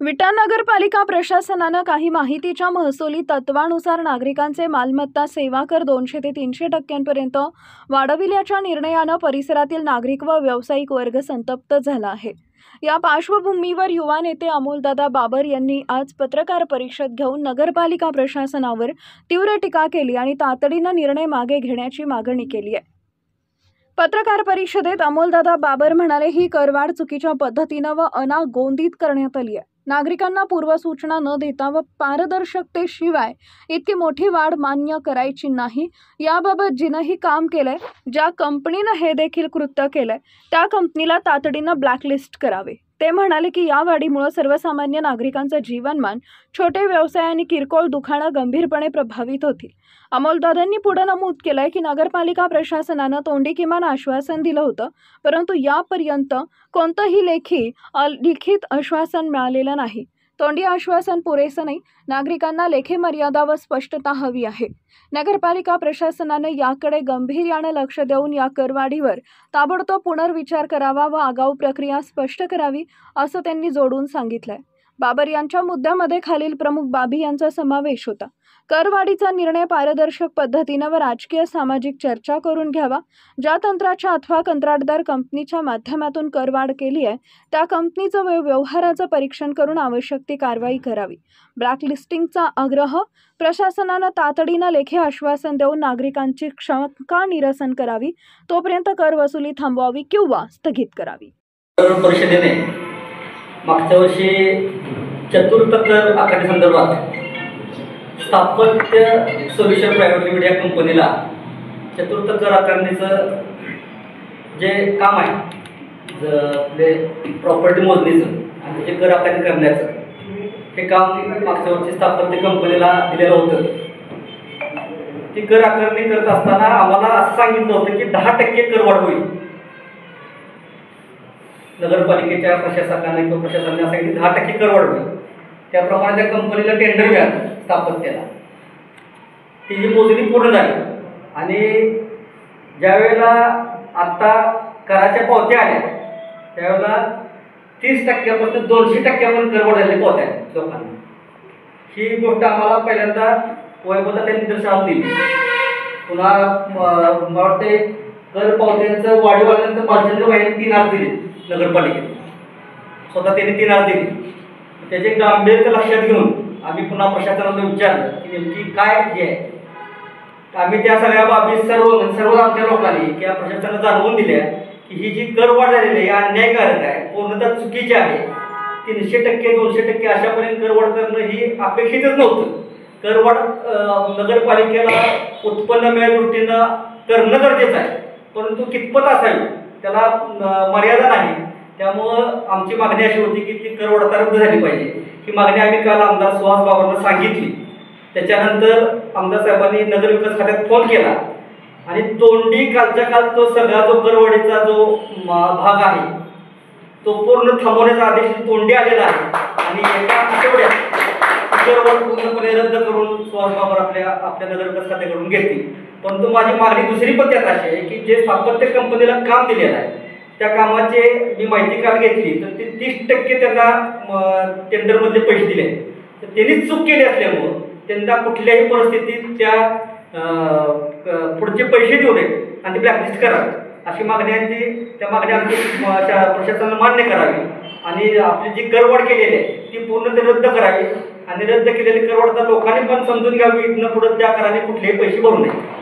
विटा नगरपालिका प्रशासनानं काही माहितीच्या महसुली तत्वानुसार नागरिकांचे मालमत्ता सेवा कर 200 ते 300% वाढविल्याच्या निर्णयानं परिसरातील नागरिक व व्यावसायिक वर्ग संतप्त झाला आहे। या पार्श्वभूमीवर युवा नेते अमोलदादा बाबर यांनी आज पत्रकार परिषद घेऊन नगरपालिका प्रशासनावर तीव्र टीका केली आणि तातडीनं निर्णय मागे घेण्याची मागणी केली आहे। पत्रकार परिषदेत अमोलदादा बाबर म्हणाले, ही करवाढ चुकीच्या पद्धतीनं व अनागोंदित करण्यात आली आहे। नागरिकांना पूर्वसूचना न देता व पारदर्शकतेशिवाय इतकी मोठी वाढ मान्य करायची नाही। याबाबत जिनंही काम केलंय, ज्या कंपनीनं हे देखील कृत्य केलंय, त्या कंपनीला तातडीनं ब्लॅकलिस्ट करावे। ते म्हणाले की या वाढीमुळे सर्वसामान्य नागरिकांचं जीवनमान, छोटे व्यवसाय आणि किरकोळ दुकानं गंभीरपणे प्रभावित होतील। अमोलदादांनी पुढे नमूद केलंय की नगरपालिका प्रशासनानं तोंडी किमान आश्वासन दिलं होतं, परंतु यापर्यंत कोणतंही लिखित आश्वासन मिळालेलं नाही। तोंडी आश्वासन पुरेसं नाही, नागरिकांना लेखी मर्यादा व स्पष्टता हवी आहे। नगरपालिका प्रशासनाने याकडे गांभीर्याने लक्ष देऊन या करवाढीवर ताबडतोब पुनर्विचार करावा व आगाऊ प्रक्रिया स्पष्ट करावी, असं त्यांनी जोडून सांगितलंय। बाबर यांच्या मुद्द्यामध्ये खालील प्रमुख बाबी यांचा समावेश होता। करवाढीचा निर्णय पारदर्शक पद्धतीने व राजकीय सामाजिक चर्चा करून घ्यावा। ज्या तंत्राच्या अथवा कंत्राटदार कंपनीच्या माध्यमातून करवाढ केली आहे, त्या कंपनीचं व्यवहाराचं परीक्षण करून आवश्यक ती कारवाई करावी। ब्लॅकलिस्टिंगचा आग्रह, प्रशासनानं तातडीनं लेखी आश्वासन देऊन नागरिकांची शंका निरसन करावी, तोपर्यंत कर वसुली थांबवावी किंवा स्थगित करावी। परिषदेने मागच्या वर्षी चतुर्थ कर आकारणीसंदर्भात स्थापत्य सोल्युशन प्रायव्हेट लिमिटेड या कंपनीला चतुर्थ कर आकारणीचं जे काम आहे, आपले प्रॉपर्टी मोजणीचं आणि त्याचे कर आकारणी करण्याचं हे काम मागच्या वर्षी स्थापत्य कंपनीला दिलेलं होतं। ती कर आकारणी करत असताना आम्हाला असं सांगितलं होतं की 10% करवाढ होईल। नगरपालिकेच्या प्रशासकाने किंवा प्रशासनाने सांगितलं 10% करवाढ होईल। त्याप्रमाणे त्या कंपनीला टेंडर मिळालं स्थापत्याला। ती जी मोजणी पूर्ण झाली आणि ज्यावेळेला आता कराच्या पावत्या आल्या, त्यावेळेला 30% 200% करवाढ झाली पावत्या लोकांना। ही गोष्ट आम्हाला पहिल्यांदा वैभवता त्यांनी निदर्शनास दिली। पुन्हा मला वाटते कर पावत्यांचं वाढीवाल्यांचं पालचंद्र बाईंनी 3 अर्ज दिले नगरपालिकेत, स्वतः त्यांनी 3 अर्ज दिले। त्याचे गांभीर्य लक्षात घेऊन आम्ही पुन्हा प्रशासनाला विचारलं की नेमकी काय हे आहे। आम्ही त्या सगळ्या बाबी सर्व आमच्या लोकांनी किंवा प्रशासनाला जाणवून दिल्या की ही जी करवाढ झालेली आहे अन्यायकारक आहे, पूर्णतः चुकीची आहे। 300% 200% अशापर्यंत करवाढ करणं ही अपेक्षितच नव्हतं। करवाढ नगरपालिकेला उत्पन्न मिळाल्या दृष्टीनं करणं गरजेचं आहे, परंतु कितपत असावी त्याला मर्यादा नाही। त्यामुळं आमची मागणी अशी होती की ती करवाढ रद्द झाली पाहिजे। ही मागणी आम्ही काल आमदार सुहास बाबांना सांगितली। त्याच्यानंतर आमदार साहेबांनी नगरविकास खात्यात फोन केला आणि तोंडी कालच्या काल तो सगळा जो करवाढीचा जो भाग आहे तो पूर्ण थांबवण्याचा आदेश तोंडी आलेला आहे आणि एका आठवड्यात करवाढ पूर्णपणे रद्द करून सुहास बाबर आपल्या नगरविकास खात्याकडून घेतील। परंतु माझी मागणी दुसरी पण त्यात अशी आहे की जे स्थापत्य कंपनीला काम दिलेलं आहे त्या कामाचे मी माहिती काल घेतली तर ते 30% त्यांना टेंडरमध्ये पैसे दिले, तर त्यांनी चूक केली असल्यामुळं त्यांना कुठल्याही परिस्थितीत त्या पुढचे पैसे देऊ नये आणि ते ब्लॅकलिस्ट करावे अशी मागणी आहे। त्या मागण्या आमची प्रशासनाने मान्य करावी आणि आपली जी करवाढ केलेली आहे ती पूर्ण ते रद्द करावी आणि रद्द केलेली करवाढ तर लोकांनी पण समजून घ्यावी, इथनं पुढे त्या कराने कुठलेही पैसे भरू नये।